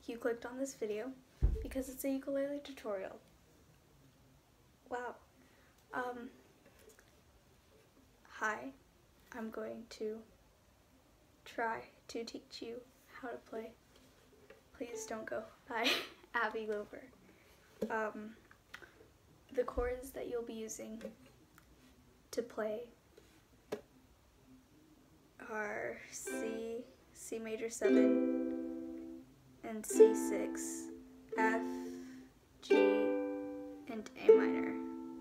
you clicked on this video because it's a ukulele tutorial. Wow. Hi, I'm going to try to teach you how to play Please Don't Go by Abbey Glover. The chords that you'll be using to play are C, C major 7, and C6, F, G, and A minor.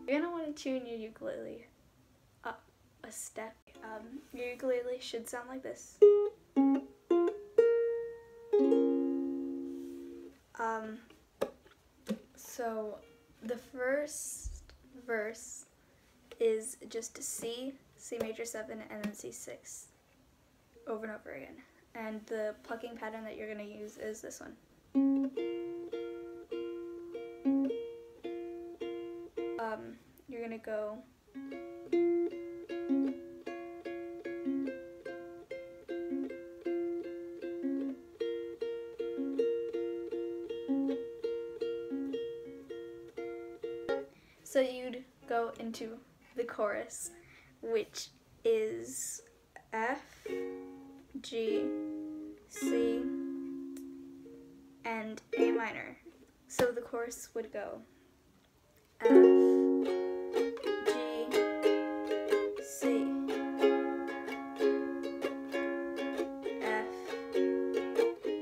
You're gonna want to tune your ukulele up a step. Your ukulele should sound like this. So the first verse is just C, C major 7, and then C6 over and over again. And the plucking pattern that you're going to use is this one. You're going to go so you'd go into the chorus, which is F, G, C, and A minor. So the chorus would go F, G, C, F,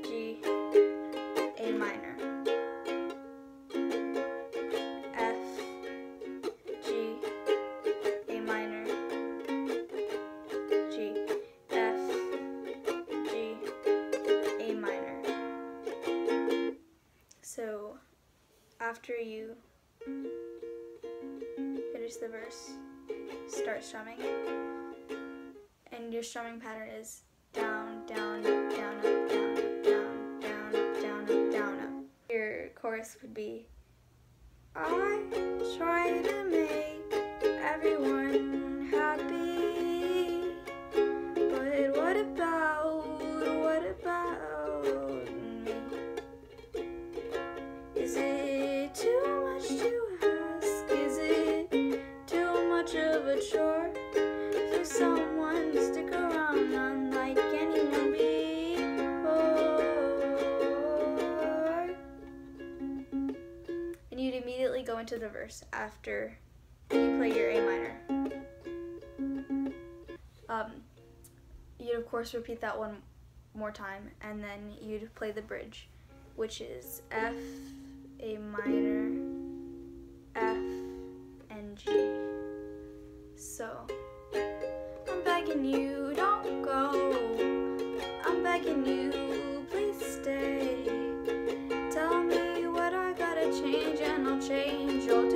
G, A minor, F, G, A minor, G, F, G, A minor. So after you finish the verse, start strumming, and your strumming pattern is down, down, up, down, up, down, up, down, down, up, down, up, down, up. Your chorus would be, I try to make everyone happy, but what about me? Is it too much to ask? Is it too much of a chore for someone to stick around unlike anyone before? And you'd immediately go into the verse after you play your A minor. You'd of course repeat that one more time, and then you'd play the bridge, which is F, A minor, F, and G. So, I'm begging you, don't go. I'm begging you, please stay. Tell me what I gotta change and I'll change your